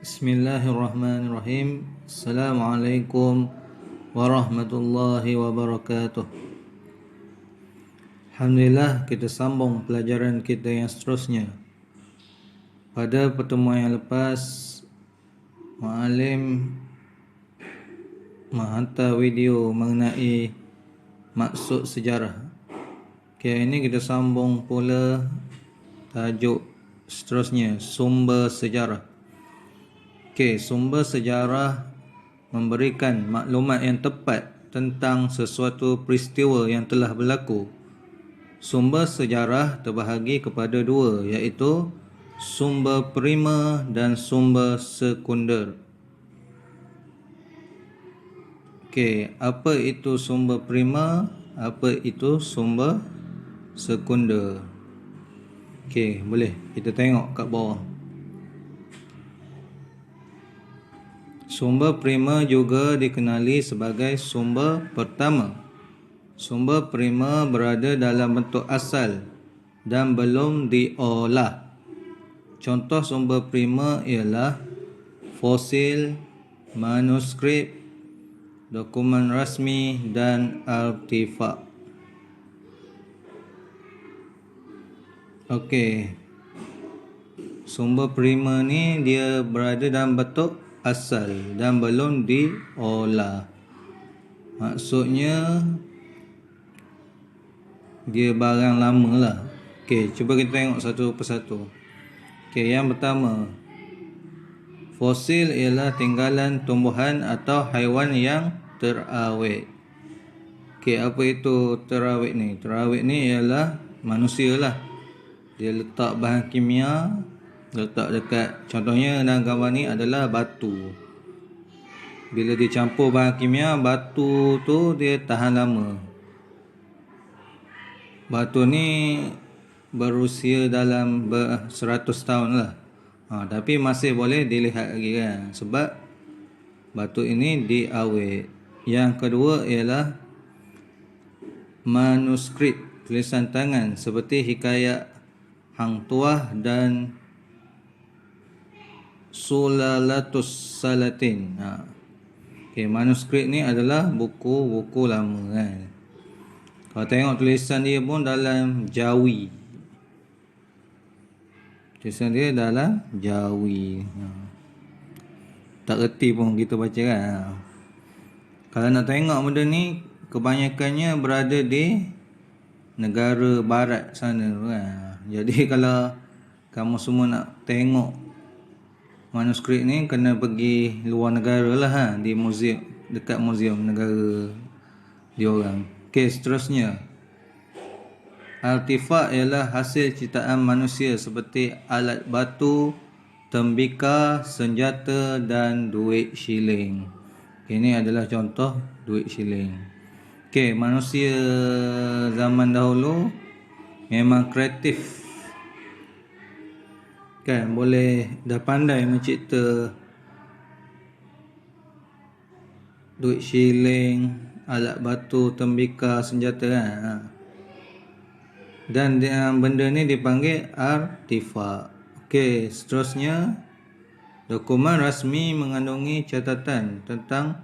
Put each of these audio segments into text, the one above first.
Bismillahirrahmanirrahim. Assalamualaikum warahmatullahi wabarakatuh. Alhamdulillah, kita sambung pelajaran kita yang seterusnya. Pada pertemuan yang lepas, Muallim menghantar video mengenai maksud sejarah. Ini kita sambung pula tajuk seterusnya, sumber sejarah. Sumber sejarah memberikan maklumat yang tepat tentang sesuatu peristiwa yang telah berlaku. Sumber sejarah terbahagi kepada dua, iaitu sumber primer dan sumber sekunder. Apa itu sumber primer? Apa itu sumber sekunder? Boleh kita tengok kat bawah. Sumber primer juga dikenali sebagai sumber pertama. Sumber primer berada dalam bentuk asal dan belum diolah. Contoh sumber primer ialah fosil, manuskrip, dokumen rasmi dan artifak. Sumber primer ni dia berada dalam bentuk asal dan belum diolah. Maksudnya dia barang lama lah. Cuba kita tengok satu persatu. Yang pertama, fosil ialah tinggalan tumbuhan atau haiwan yang terawet. Apa itu terawet ni? Terawet ni ialah manusia lah. Dia letak bahan kimia, letak dekat, contohnya dalam gambar ni adalah batu. Bila dia campur bahan kimia, batu tu dia tahan lama. Batu ni berusia dalam 100 tahun lah. Tapi masih boleh dilihat lagi kan, sebab batu ini diawet. Yang kedua ialah manuskrip, tulisan tangan seperti hikayat Hang Tuah dan Sulalatus Salatin. Manuskrip ni adalah buku-buku lama kan. Kalau tengok tulisan dia pun dalam Jawi. Tulisan dia dalam Jawi. Tak reti pun kita baca kan. Kalau nak tengok benda ni, kebanyakannya berada di negara barat sana kan. Jadi kalau kamu semua nak tengok manuskrip ni, kena pergi luar negara lah di muzium, dekat muzium negara diorang. Seterusnya, artifak ialah hasil ciptaan manusia seperti alat batu, tembika, senjata dan duit shilling. Ini adalah contoh duit shilling. Manusia zaman dahulu memang kreatif kan, boleh dah pandai mencipta duit shilling, alat batu, tembika, senjata kan. Dan benda ni dipanggil artifak. Seterusnya, dokumen rasmi mengandungi catatan tentang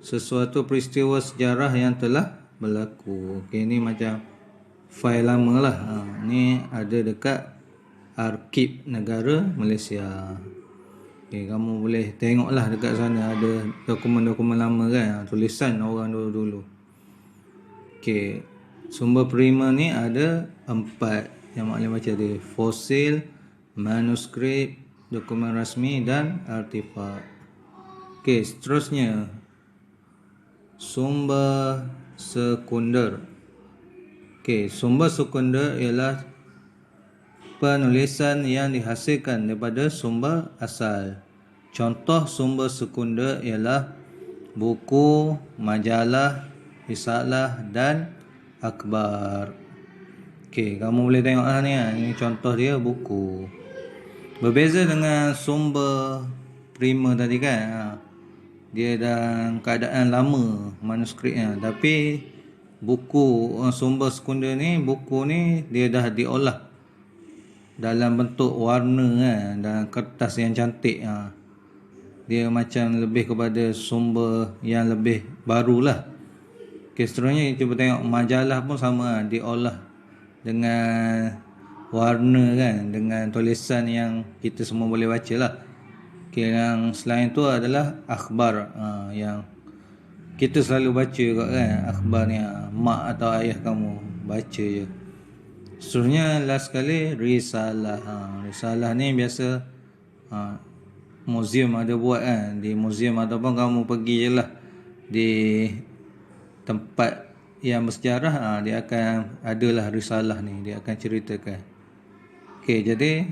sesuatu peristiwa sejarah yang telah berlaku. Ini macam fail lama lah. Ni ada dekat Arkib Negara Malaysia. Kamu boleh tengoklah dekat sana, ada dokumen-dokumen lama kan, tulisan orang dulu-dulu. Sumber primer ni ada 4 yang maklum baca dia: fosil, manuskrip, dokumen rasmi dan artifak. Seterusnya, sumber sekunder. Sumber sekunder ialah penulisan yang dihasilkan daripada sumber asal. Contoh sumber sekunder ialah buku, majalah, risalah dan akhbar. Kamu boleh tengok lah ni. Ini contoh dia, buku. Berbeza dengan sumber primer tadi kan. Dia dalam keadaan lama manuskripnya. Tapi buku, sumber sekunder ni, buku ni dia dah diolah dalam bentuk warna kan, dalam kertas yang cantik. dia macam lebih kepada sumber yang lebih barulah. Okey, seterusnya cuba tengok majalah pun sama, diolah dengan warna kan, dengan tulisan yang kita semua boleh baca lah. Okey, yang selain tu adalah akhbar, yang kita selalu baca kot kan, akhbar ni mak atau ayah kamu baca je. Seterusnya last sekali risalah. Risalah ni biasa museum ada buat kan, di museum ataupun kamu pergi je lah di tempat yang bersejarah, dia akan adalah risalah ni, dia akan ceritakan. Okey, jadi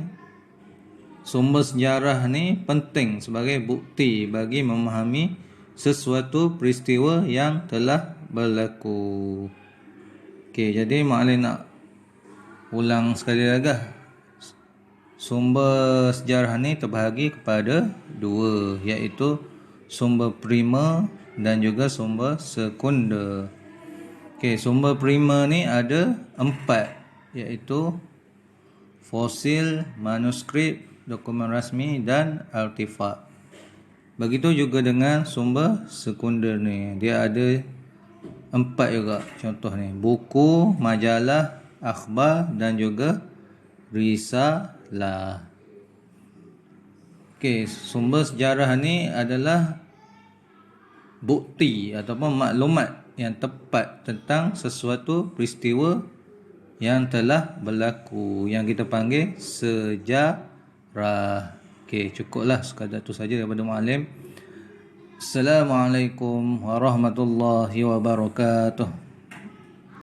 sumber sejarah ni penting sebagai bukti bagi memahami sesuatu peristiwa yang telah berlaku. Okey, jadi Mak Alin nak ulang sekali lagi. Sumber sejarah ni terbahagi kepada dua, iaitu sumber primer dan juga sumber sekunder. Okey, sumber primer ni ada 4, iaitu fosil, manuskrip, dokumen rasmi dan artefak. Begitu juga dengan sumber sekunder ni, dia ada 4 juga. Contoh ni, buku, majalah, akhbar dan juga risalah. Okey, sumber sejarah ni adalah bukti ataupun maklumat yang tepat tentang sesuatu peristiwa yang telah berlaku, yang kita panggil sejarah. Okey, cukuplah sekadar tu saja daripada Muallim. Assalamualaikum warahmatullahi wabarakatuh.